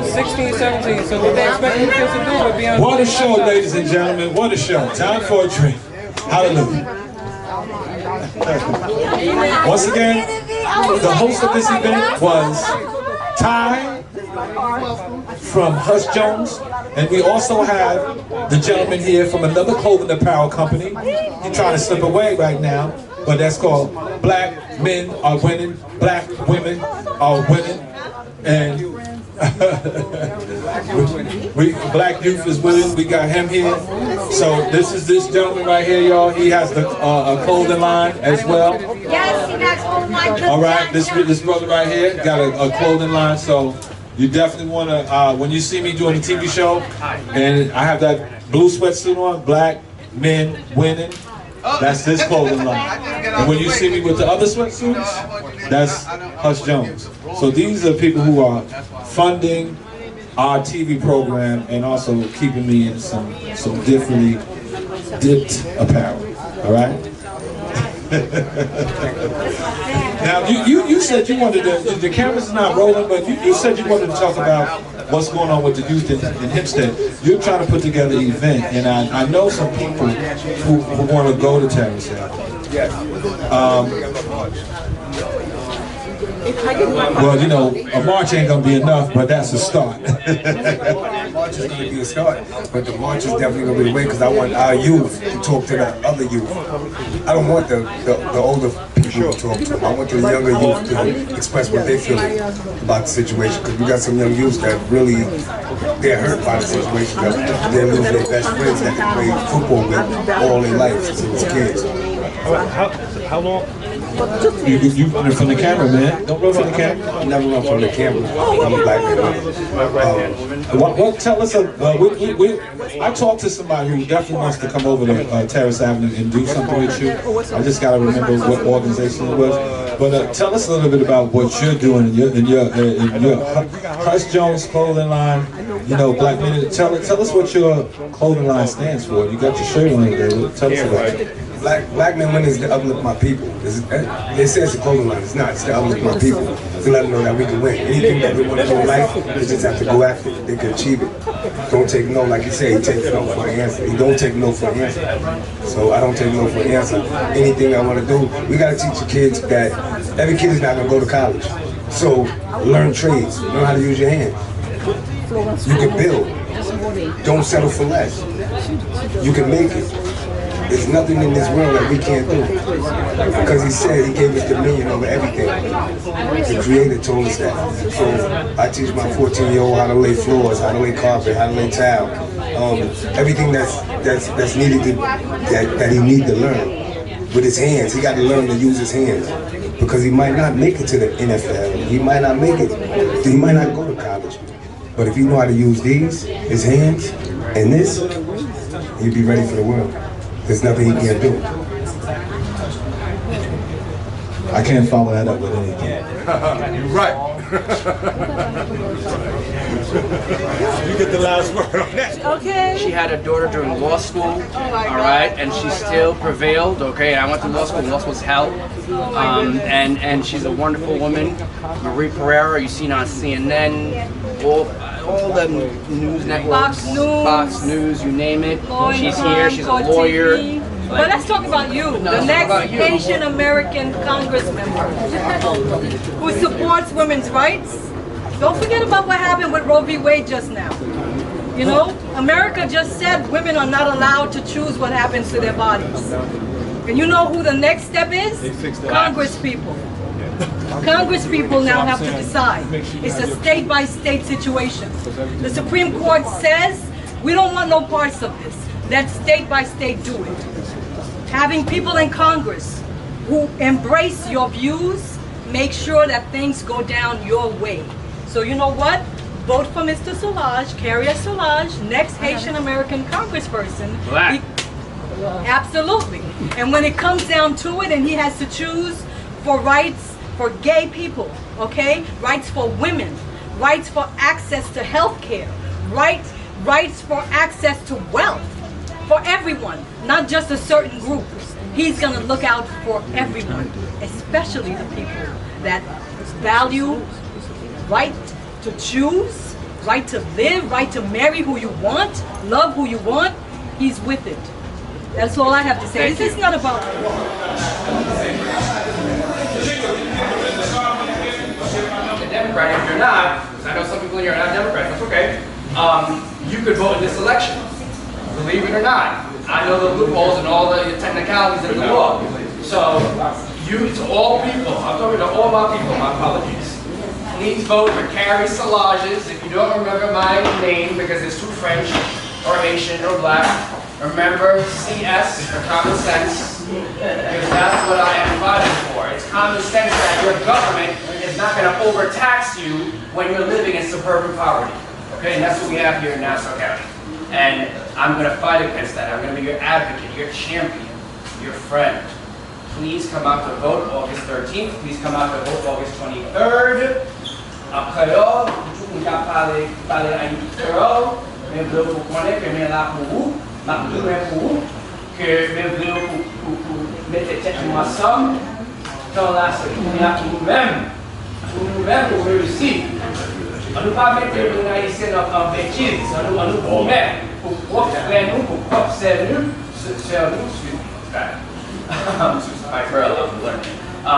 was 16, 17. So what they expect you kids to do would be on. What a show, ladies and gentlemen. What a show. Time for a drink. Hallelujah. Once again, the host of this event was Ty from HushJones, and we also have the gentleman here from another clothing apparel company. He's trying to slip away right now, but that's called Black Men Are Winning, Black Women Are Winning, and Black Youth is winning. We got him here. So this is this gentleman right here, y'all. He has the a clothing line as well. Yes, he got clothing line. All right, this brother right here got a clothing line. So you definitely want to, when you see me doing a TV show, and I have that blue sweatsuit on, Black Men Winning, that's this clothing line. And when you see me with the other sweatsuits, that's HushJones. So these are people who are funding our TV program and also keeping me in some differently dipped apparel. All right. Now you said you wanted to. The camera's not rolling, but you said you wanted to talk about what's going on with the youth in Hempstead. You're trying to put together an event, and I know some people who want to go to Terrace Avenue. Well, you know, a march ain't gonna be enough, but that's a start. March is gonna be a start, but the march is definitely gonna be the way, because I want our youth to talk to the other youth. I don't want the older people to talk to them. I want the younger youth to express what they feel about the situation, because we got some young youths that really, they're hurt by the situation, that they lose their best friends that they play football with all their life since kids. How long? You running from the camera, man. Don't run from the camera. I never run from the camera. I'm a black man. Well, tell us. I talked to somebody who definitely wants to come over to Terrace Avenue and do something with you. I just got to remember what organization it was. But tell us a little bit about what you're doing in your HushJones Clothing Line. You know, Black Men. Tell us what your clothing line stands for. You got your shirt on there. Tell us about it. Black Men Winning is to uplift my people. It says the clothing line. It's not. It's to uplift my people. To let them know that we can win. Anything that we want to do in life, we just have to go after it. They can achieve it. Don't take no, like you say, he takes no for an answer. He don't take no for an answer. So I don't take no for an answer. Anything I want to do, we got to teach the kids that every kid is not going to go to college. So learn trades. Learn how to use your hands. You can build. Don't settle for less. You can make it. There's nothing in this world that we can't do. Because he said he gave us dominion over everything. The Creator told us that. So I teach my 14-year-old how to lay floors, how to lay carpet, how to lay tile. Everything that's needed that he need to learn. With his hands, he got to learn to use his hands. Because he might not make it to the NFL. He might not make it. He might not go to college. But if you know how to use these, his hands, and this, he'll be ready for the world. There's nothing he can't do. I can't follow that up with anything. You're right. You get the last word on that. Okay. She had a daughter during law school, all right, and she still prevailed, okay, and I went to law school's hell, and she's a wonderful woman. Marie Pereira, you've seen on CNN, all the news networks, Fox News, you name it. She's here, she's a lawyer. But let's talk about you, the next Asian American Congress member who supports women's rights. Don't forget about what happened with Roe v. Wade just now. You know, America just said women are not allowed to choose what happens to their bodies. And you know who the next step is? Congress people. Congress people now have to decide. It's a state-by-state situation. The Supreme Court says we don't want no parts of this. Let state-by-state do it. Having people in Congress who embrace your views, make sure that things go down your way. So you know what? Vote for Mr. Solage, Carrie Solage, next Haitian American congressperson. Black. Absolutely. And when it comes down to it and he has to choose for rights for gay people, okay? Rights for women, rights for access to health care, rights for access to wealth, for everyone, not just a certain group. He's gonna look out for everyone, especially the people that value right to choose, right to live, right to marry who you want, love who you want. He's with it. That's all I have to say. This is not about Democrat, if you're not, because I know some people here are not Democrats, that's okay, you could vote in this election. Believe it or not. I know the loopholes and all the technicalities of the law. So, to all people, I'm talking to all my people, my apologies. Please vote for Carrie Solages. If you don't remember my name because it's too French or Haitian or black, remember CS for common sense, because that's what I am fighting for. It's common sense that your government is not going to overtax you when you're living in suburban poverty. Okay, and that's what we have here in Nassau County. And I'm going to fight against that. I'm going to be your advocate, your champion, your friend. Please come out to vote August 13th. Please come out to vote August 23rd. Après, vous pouvez parler à l'intérieur, mais vous pouvez connaître que je là pour vous, je pour vous, que je pour mettre tête ensemble, dans la sécurité pour nous-mêmes pour réussir. On ne peut pas mettre les Haïtiens en bêtise, on nous promet pour faire nous, pour observer nous, my girl, I'm learning. En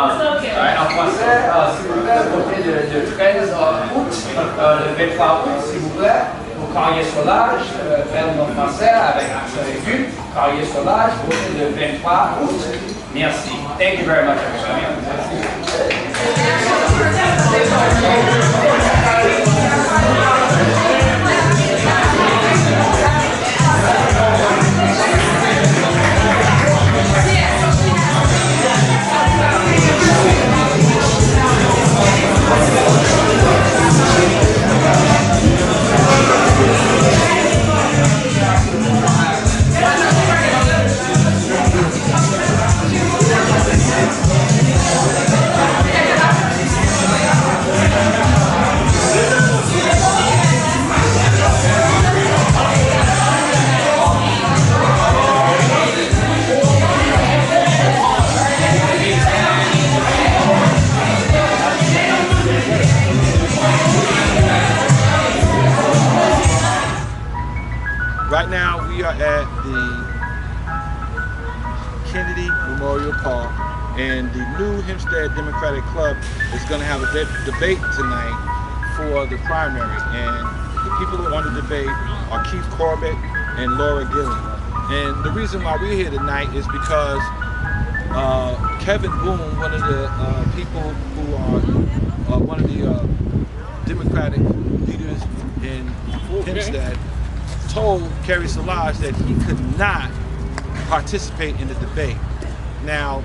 français, s'il vous plaît, votez le 13 août, le 23 août, s'il vous plaît, pour Carrier Solage, faire mon français avec accent aigu, Carrier Solage, votez le 23 août. Merci. Thank you very much, everybody. Right now we are at the Kennedy Memorial Park, and the new Hempstead Democratic Club is going to have a debate tonight for the primary, and the people who want to debate are Keith Corbett and Laura Gillen. And the reason why we're here tonight is because Kevin Boone, one of the people who are one of the Democratic leaders in Hempstead, told Carrie Solage that he could not participate in the debate. Now,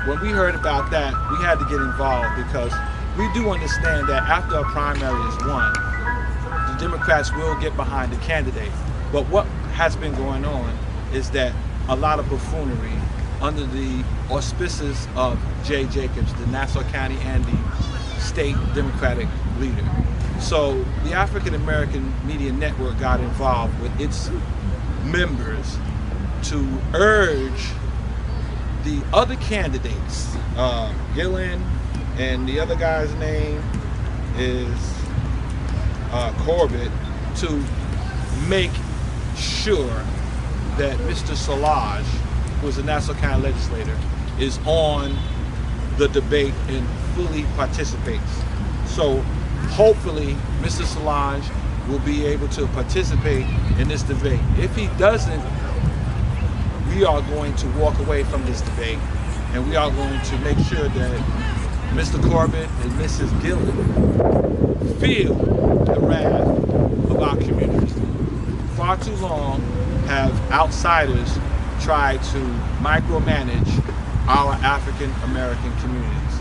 when we heard about that, we had to get involved because we do understand that after a primary is won, the Democrats will get behind the candidate. But what has been going on is that a lot of buffoonery under the auspices of Jay Jacobs, the Nassau County and the state Democratic leader. So the African American Media Network got involved with its members to urge the other candidates, Gillen, and the other guy's name is Corbett, to make sure that Mr. Solage, who is a Nassau County legislator, is on the debate and fully participates. So hopefully Mr. Solage will be able to participate in this debate. If he doesn't, we are going to walk away from this debate, and we are going to make sure that Mr. Corbett and Mrs. Gillen feel the wrath of our community. Far too long have outsiders tried to micromanage our African American communities.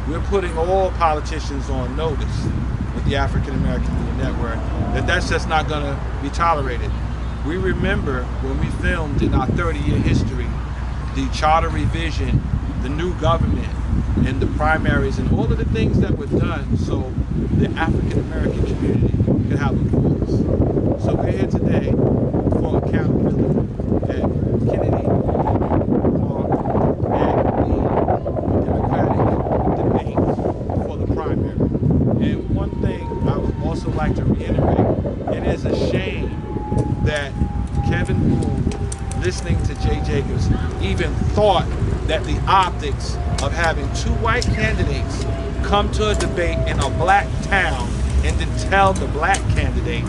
We're putting all politicians on notice with the African American Media Network that that's just not going to be tolerated. We remember when we filmed in our 30-year history the charter revision, the new government, and the primaries, and all of the things that were done so the African American community could have a voice. So we're here today for accountability at Kennedy Park at the Democratic debate for the primary. And one thing I would also like to reiterate, it is a shame that Kevin Boone listening to Jay Jacobs, even thought that the optics of having two white candidates come to a debate in a black town and then tell the black candidate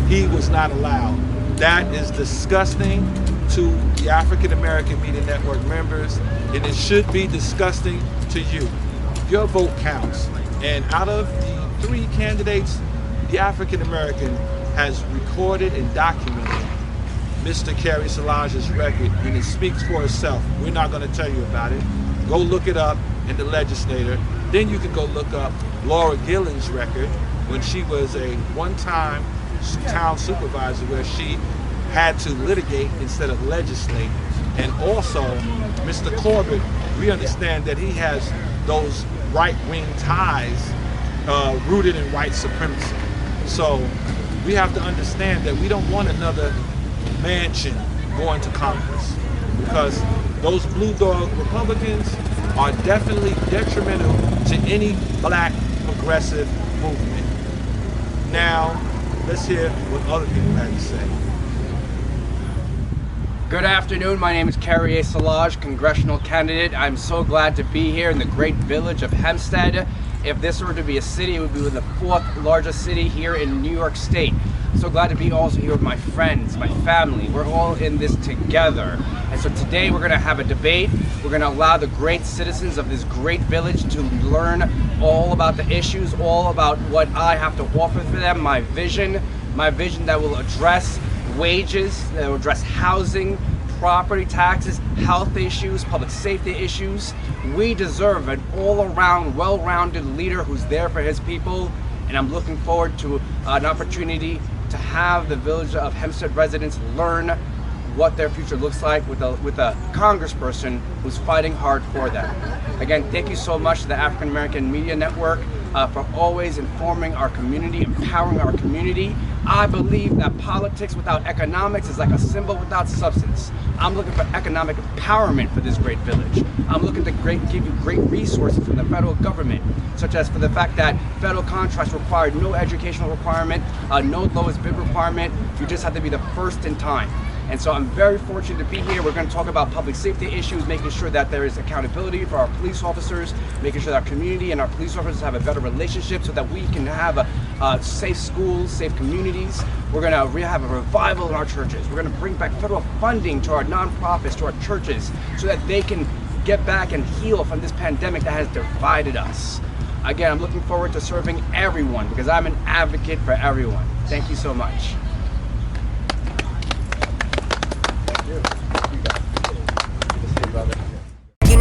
he was not allowed. That is disgusting to the African American Media Network members, and it should be disgusting to you. Your vote counts, and out of the 3 candidates, the African American has recorded and documented Mr. Carrie Solage's record, and it speaks for itself. We're not going to tell you about it. Go look it up in the legislator. Then you can go look up Laura Gillen's record when she was a one-time town supervisor where she had to litigate instead of legislate. And also, Mr. Corbett, we understand that he has those right-wing ties rooted in white supremacy. So we have to understand that we don't want another mansion going to Congress, because those blue dog Republicans are definitely detrimental to any black progressive movement. Now, let's hear what other people have to say. Good afternoon, my name is Carrie Solage, congressional candidate. I'm so glad to be here in the great village of Hempstead. If this were to be a city, it would be the 4th largest city here in New York State. So glad to be also here with my friends, my family. We're all in this together. And so today we're gonna have a debate. We're gonna allow the great citizens of this great village to learn all about the issues, all about what I have to offer for them, my vision that will address wages, that will address housing, property taxes, health issues, public safety issues. We deserve an all-around, well-rounded leader who's there for his people, and I'm looking forward to an opportunity to have the village of Hempstead residents learn what their future looks like with a congressperson who's fighting hard for them. Again, thank you so much to the African American Media Network for always informing our community, empowering our community. I believe that politics without economics is like a symbol without substance. I'm looking for economic empowerment for this great village. I'm looking to give you great resources from the federal government, such as for the fact that federal contracts require no educational requirement, no lowest bid requirement. You just have to be the first in time. And so I'm very fortunate to be here. We're going to talk about public safety issues, making sure that there is accountability for our police officers, making sure that our community and our police officers have a better relationship so that we can have safe schools, safe communities. We're going to have a revival in our churches. We're going to bring back federal funding to our nonprofits, to our churches, so that they can get back and heal from this pandemic that has divided us. Again, I'm looking forward to serving everyone because I'm an advocate for everyone. Thank you so much.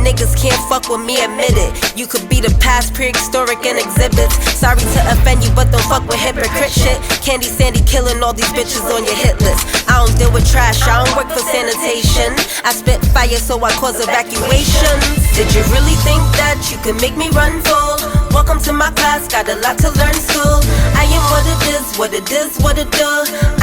Niggas can't fuck with me, admit it. You could be the past, prehistoric and exhibits. Sorry to offend you, but don't fuck with hypocrite shit. Candy Sandy killing all these bitches on your hit list. I don't deal with trash, I don't work for sanitation. I spit fire so I cause evacuations. Did you really think that you could make me run full? Welcome to my class, got a lot to learn school. I am what it is, what it is, what it do.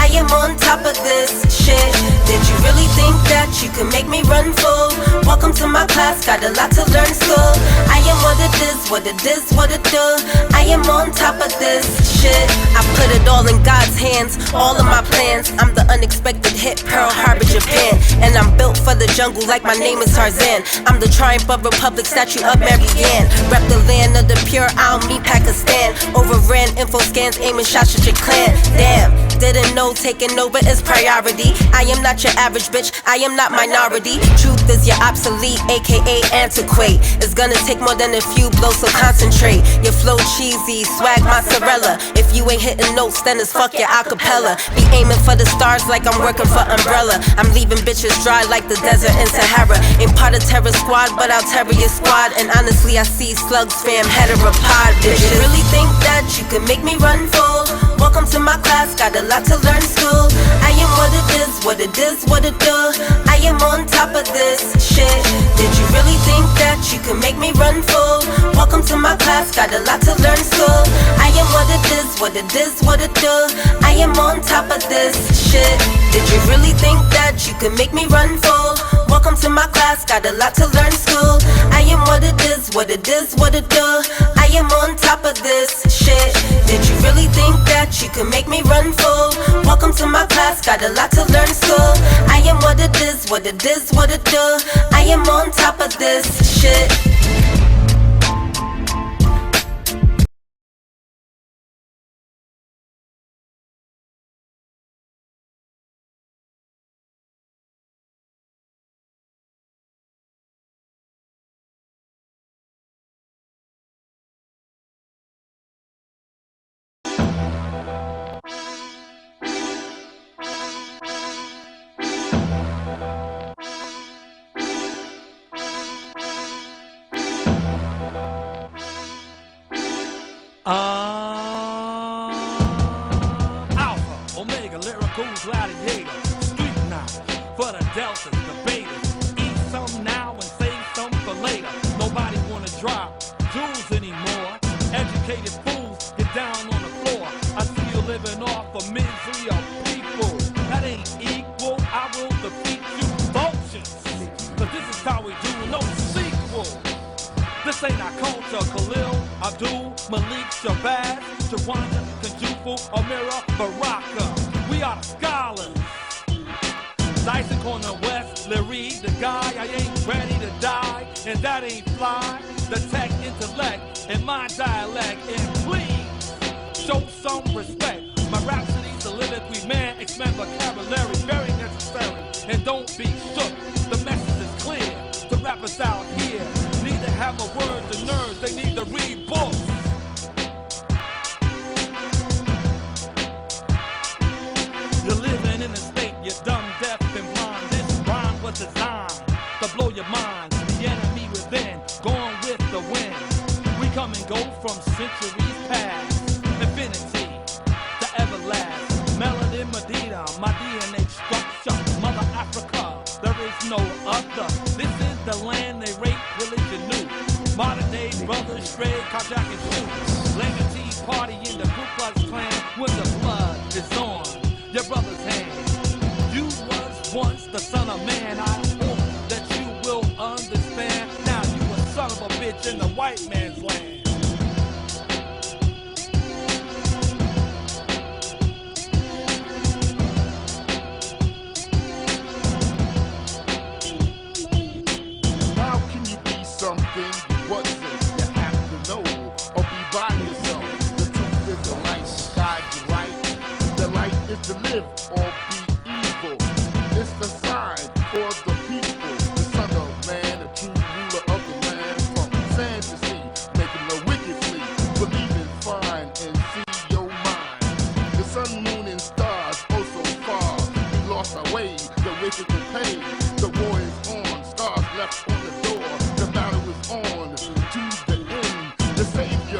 I am on top of this shit. Did you really think that you could make me run full? Welcome to my class, got a lot to learn school. I am what it is, what it is, what it do. I am on top of this shit. I put it all in God's hands, all of my plans. I'm the unexpected hit, Pearl Harbor, Japan. And I'm built for the jungle like my name is Tarzan. I'm the triumph of Republic, statue of Marianne. Rep the land of the pure, I don't mean Pakistan. Overran info scans, aiming shots at your clan. Damn, didn't know taking over is priority. I am not your average bitch, I am not minority. Truth is you're obsolete, aka antiquate. It's gonna take more than a few blows, so concentrate. Your flow cheesy, swag mozzarella. If you ain't hitting notes, then it's fuck your acapella. Be aiming for the stars like I'm working for Umbrella. I'm leaving bitches dry like the desert in Sahara. Ain't part of terror squad, but I'll terror your squad. And honestly, I see slugs fam heteropod bitches. Did you really think that you could make me run full? Welcome to my class, got a lot to learn school. I am what it is, what it is, what it do. I am on top of this shit. Did you really think that you could make me run full? Welcome to my class, got a lot to learn school. I am what it is, what it is, what it do. I am on top of this shit. Did you really think that you could make me run full? Welcome to my class, got a lot to learn school. I am what it is, what it is, what it do. I am on top of this shit. Did you really think that you could make me run full? Welcome to my class, got a lot to learn school. I am what it is, what it is, what it do. I am on top of this shit. Alpha, Omega, lyrical gladiator, street now for the deltas, debaters. Eat some now and save some for later. Nobody wanna drop jewels anymore. Educated fools get down on the floor. I see you living off a misery of people. That ain't equal. I will defeat you, vultures. But this is how we do, no sequel. This ain't our culture, Khalil, Abdul, Malik, Shabazz, Shawanda, Kanjufu, Amira, Baraka. We are the scholars. Dyson on the west, Larry, the guy, I ain't ready to die, and that ain't fly. The tech intellect in my dialect, and please show some respect. My rhapsody's a lyric man, expand vocabulary, very necessary, and don't be shook. The message is clear to rappers out here. Need to have a word to nerds, they need to read books. You're living in a state, you're dumb, deaf, and blind. This rhyme was designed to blow your mind. The enemy within, going with the wind. We come and go from centuries past. Infinity to everlast. Melanin Medina, my DNA structure. Mother Africa, there is no other. This is the land they rape, religion new. Modern day brothers, shred, carjack and shoot. Land a tea party in the Ku Klux Klan when the blood is on your brother's hand. You was once the son of man. I hope that you will understand. Now you a son of a bitch in the white man's land. How can you be something you wasn't? You have to know or be by yourself. The truth is the light to guide you right. The light is to live or be evil. It's the sign for the people. The son of man, the true ruler of the land. From sand to sea, making the wicked flee. Believe in fine and see your mind. The sun, moon, and stars, oh so far. We lost our way, the wicked will pay.